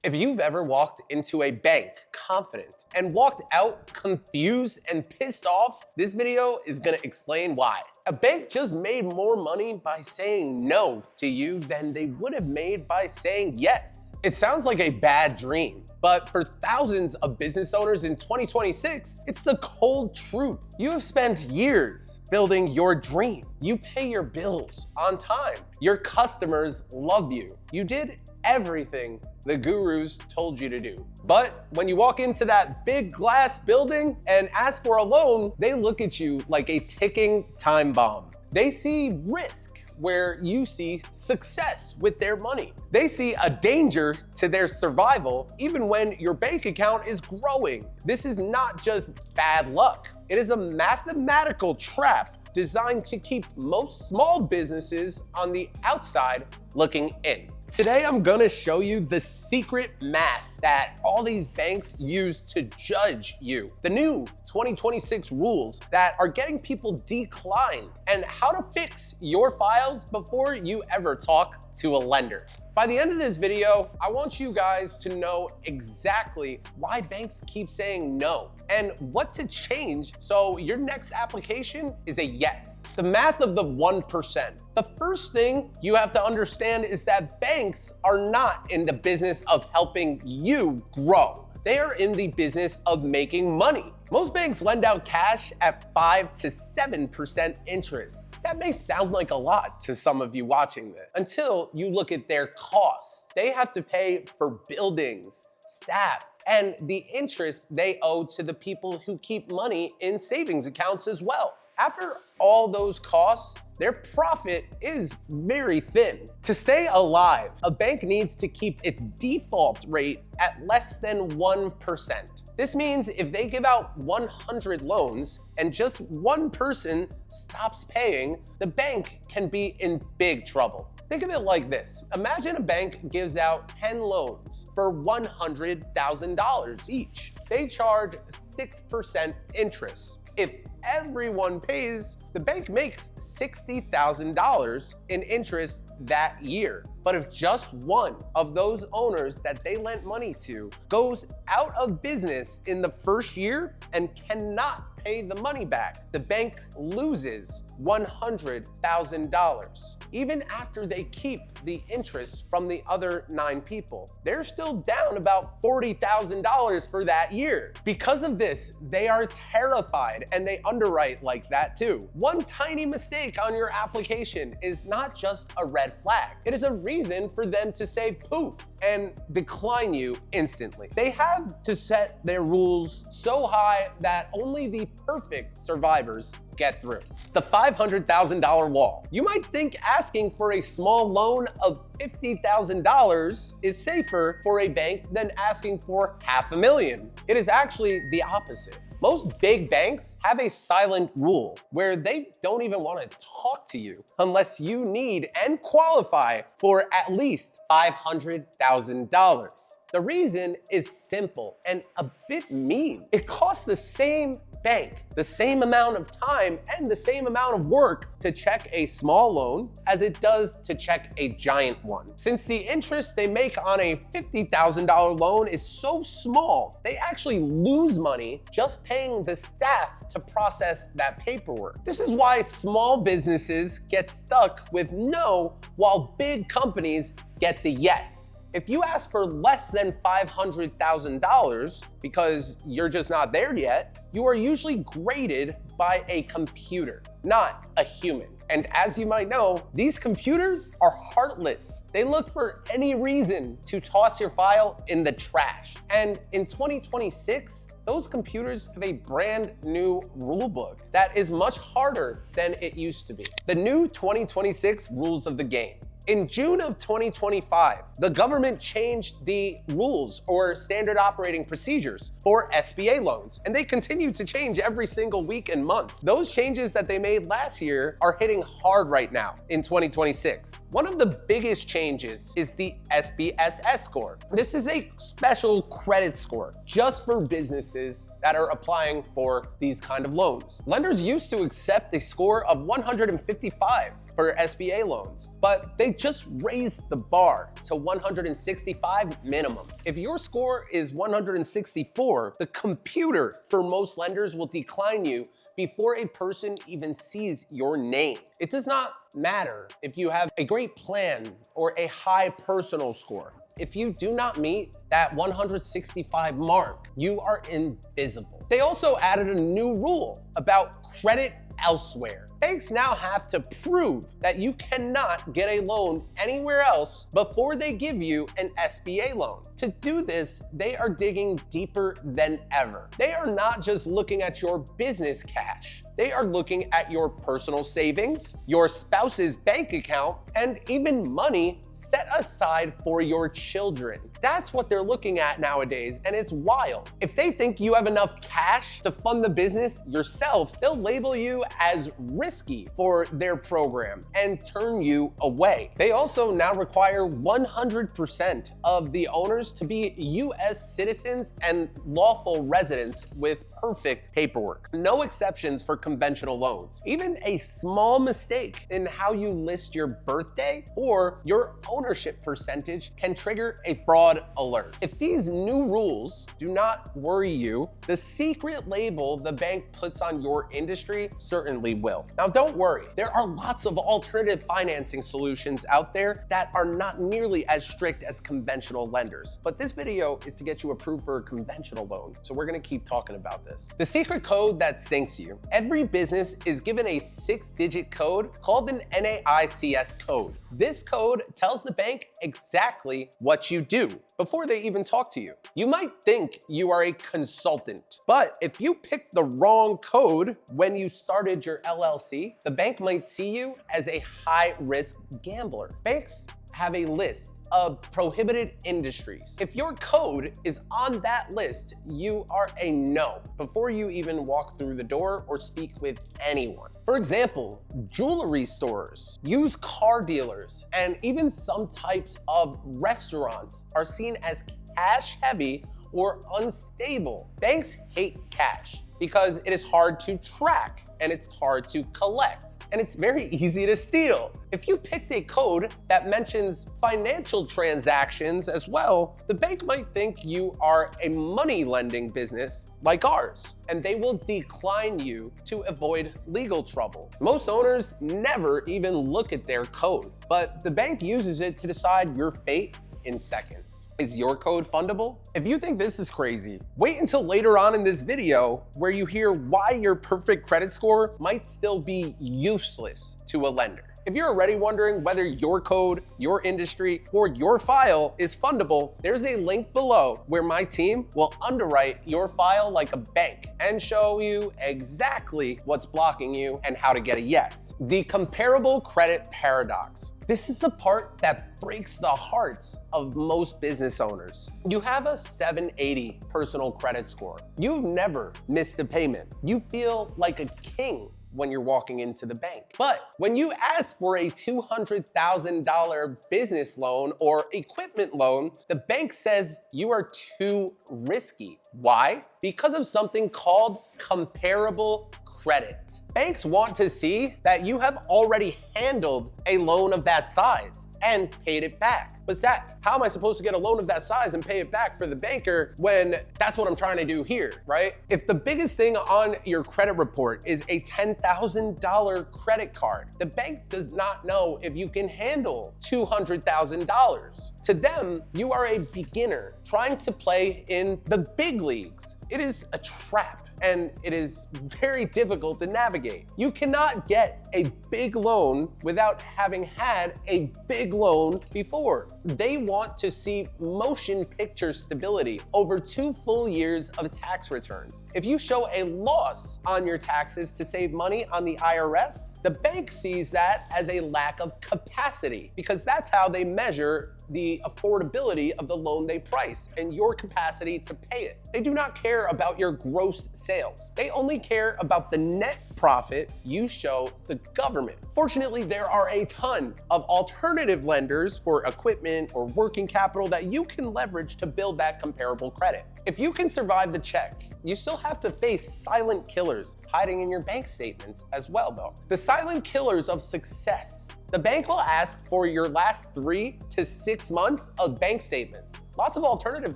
If you've ever walked into a bank confident and walked out confused and pissed off, this video is gonna explain why. A bank just made more money by saying no to you than they would have made by saying yes. It sounds like a bad dream, but for thousands of business owners in 2026, it's the cold truth. You have spent years building your dream. You pay your bills on time. Your customers love you. You did everything the gurus told you to do. But when you walk into that big glass building and ask for a loan, they look at you like a ticking time bomb. They see risk where you see success with their money. They see a danger to their survival even when your bank account is growing. This is not just bad luck. It is a mathematical trap designed to keep most small businesses on the outside looking in. Today, I'm gonna show you the secret math that all these banks use to judge you. The new 2026 rules that are getting people declined and how to fix your files before you ever talk to a lender. By the end of this video, I want you guys to know exactly why banks keep saying no and what to change so your next application is a yes. The math of the 1%. The first thing you have to understand is that banks are not in the business of helping you grow. They are in the business of making money. Most banks lend out cash at 5 to 7% interest. That may sound like a lot to some of you watching this until you look at their costs. They have to pay for buildings, staff, and the interest they owe to the people who keep money in savings accounts as well. After all those costs, their profit is very thin. To stay alive, a bank needs to keep its default rate at less than 1%. This means if they give out 100 loans and just one person stops paying, the bank can be in big trouble. Think of it like this. Imagine a bank gives out 10 loans for $100,000 each. They charge 6% interest. If everyone pays, the bank makes $60,000 in interest that year. But if just one of those owners that they lent money to goes out of business in the first year and cannot pay the money back, the bank loses $100,000. Even after they keep the interest from the other 9 people, they're still down about $40,000 for that year. Because of this, they are terrified and they underwrite like that too. One tiny mistake on your application is not just a red flag. It is a reason for them to say poof and decline you instantly. They have to set their rules so high that only the perfect survivors get through. The $500,000 wall. You might think asking for a small loan of $50,000 is safer for a bank than asking for $500,000. It is actually the opposite. Most big banks have a silent rule where they don't even want to talk to you unless you need and qualify for at least $500,000. The reason is simple and a bit mean. It costs the same bank the same amount of time and the same amount of work to check a small loan as it does to check a giant one. Since the interest they make on a $50,000 loan is so small, they actually lose money just paying the staff to process that paperwork. This is why small businesses get stuck with no, while big companies get the yes. If you ask for less than $500,000 because you're just not there yet, you are usually graded by a computer, not a human. And as you might know, these computers are heartless. They look for any reason to toss your file in the trash. And in 2026, those computers have a brand new rule book that is much harder than it used to be. The new 2026 rules of the game. In June of 2025, the government changed the rules or standard operating procedures for SBA loans, and they continue to change every single week and month. Those changes that they made last year are hitting hard right now in 2026. One of the biggest changes is the SBSS score. This is a special credit score just for businesses that are applying for these kind of loans. Lenders used to accept a score of 155 for SBA loans, but they just raised the bar to 165 minimum. If your score is 164, the computer for most lenders will decline you before a person even sees your name. It does not matter if you have a great plan or a high personal score. If you do not meet that 165 mark, you are invisible. They also added a new rule about credit elsewhere. Banks now have to prove that you cannot get a loan anywhere else before they give you an SBA loan. To do this, they are digging deeper than ever. They are not just looking at your business cash. They are looking at your personal savings, your spouse's bank account, and even money set aside for your children. That's what they're looking at nowadays, and it's wild. If they think you have enough cash to fund the business yourself, they'll label you as risky for their program and turn you away. They also now require 100% of the owners to be US citizens and lawful residents with perfect paperwork. No exceptions for conventional loans. Even a small mistake in how you list your birthday or your ownership percentage can trigger a fraud alert. If these new rules do not worry you, the secret label the bank puts on your industry certainly will. Now, don't worry, there are lots of alternative financing solutions out there that are not nearly as strict as conventional lenders. But this video is to get you approved for a conventional loan, so we're gonna keep talking about this. The secret code that sinks you. Every business is given a 6-digit code called an NAICS code. This code tells the bank exactly what you do before they even talk to you. You might think you are a consultant, but if you pick the wrong code when you started your LLC, the bank might see you as a high-risk gambler. Banks have a list of prohibited industries. If your code is on that list, you are a no before you even walk through the door or speak with anyone. For example, jewelry stores, used car dealers, and even some types of restaurants are seen as cash heavy or unstable. Banks hate cash because it is hard to track and it's hard to collect, and it's very easy to steal. If you picked a code that mentions financial transactions as well, the bank might think you are a money lending business like ours, and they will decline you to avoid legal trouble. Most owners never even look at their code, but the bank uses it to decide your fate in seconds. Is your code fundable? If you think this is crazy, wait until later on in this video where you hear why your perfect credit score might still be useless to a lender. If you're already wondering whether your code, your industry, or your file is fundable, there's a link below where my team will underwrite your file like a bank and show you exactly what's blocking you and how to get a yes. The comparable credit paradox. This is the part that breaks the hearts of most business owners. You have a 780 personal credit score. You've never missed a payment. You feel like a king when you're walking into the bank. But when you ask for a $200,000 business loan or equipment loan, the bank says you are too risky. Why? Because of something called comparable credit. Banks want to see that you have already handled a loan of that size and paid it back. But Zach, how am I supposed to get a loan of that size and pay it back for the banker when that's what I'm trying to do here, right? If the biggest thing on your credit report is a $10,000 credit card, the bank does not know if you can handle $200,000. To them, you are a beginner trying to play in the big leagues. It is a trap, and it is very difficult to navigate. You cannot get a big loan without having had a big loan before. They want to see motion picture stability over 2 full years of tax returns. If you show a loss on your taxes to save money on the IRS, the bank sees that as a lack of capacity because that's how they measure the affordability of the loan they price and your capacity to pay it. They do not care about your gross sales. They only care about the net profit you show the government. Fortunately, there are a ton of alternative lenders for equipment or working capital that you can leverage to build that comparable credit. If you can survive the check, you still have to face silent killers hiding in your bank statements as well, though. The silent killers of success. The bank will ask for your last 3 to 6 months of bank statements. Lots of alternative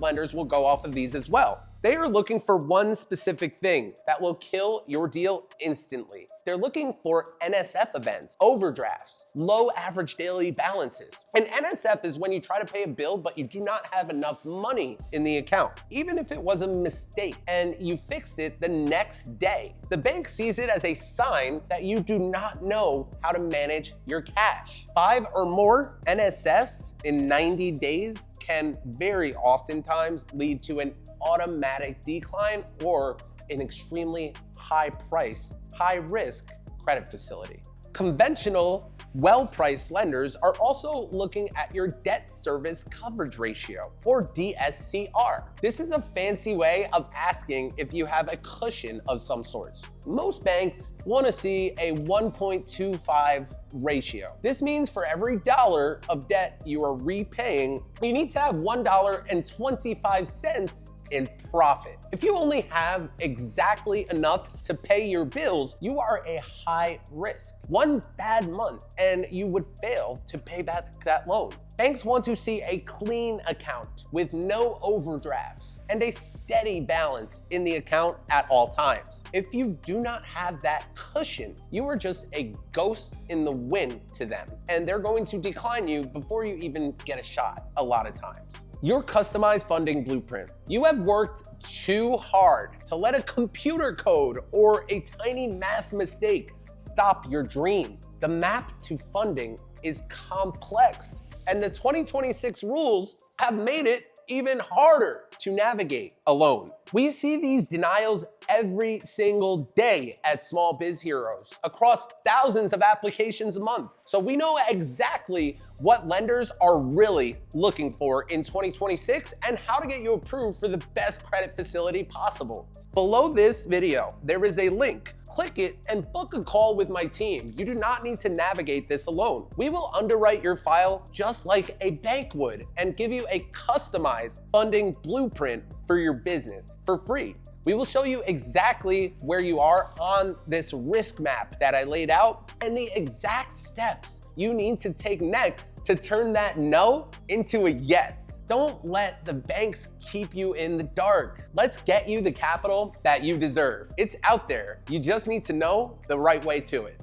lenders will go off of these as well. They are looking for one specific thing that will kill your deal instantly. They're looking for NSF events, overdrafts, low average daily balances. And NSF is when you try to pay a bill, but you do not have enough money in the account. Even if it was a mistake and you fixed it the next day, the bank sees it as a sign that you do not know how to manage your cash. 5 or more NSFs in 90 days can very oftentimes lead to an automatic decline or an extremely high price, high risk credit facility. Conventional, well-priced lenders are also looking at your debt service coverage ratio, or DSCR. This is a fancy way of asking if you have a cushion of some sorts. Most banks want to see a 1.25 ratio. This means for every dollar of debt you are repaying, you need to have $1.25 in profit. If you only have exactly enough to pay your bills, you are a high risk. One bad month and you would fail to pay back that loan. Banks want to see a clean account with no overdrafts and a steady balance in the account at all times. If you do not have that cushion, you are just a ghost in the wind to them, and they're going to decline you before you even get a shot a lot of times. Your customized funding blueprint. You have worked too hard to let a computer code or a tiny math mistake stop your dream. The map to funding is complex, and the 2026 rules have made it even harder to navigate a loan. We see these denials every single day at Small Biz Heroes across thousands of applications a month. So we know exactly what lenders are really looking for in 2026 and how to get you approved for the best credit facility possible. Below this video, there is a link. Click it and book a call with my team. You do not need to navigate this alone. We will underwrite your file just like a bank would and give you a customized funding blueprint for your business for free. We will show you exactly where you are on this risk map that I laid out and the exact steps you need to take next to turn that no into a yes. Don't let the banks keep you in the dark. Let's get you the capital that you deserve. It's out there. You just need to know the right way to it.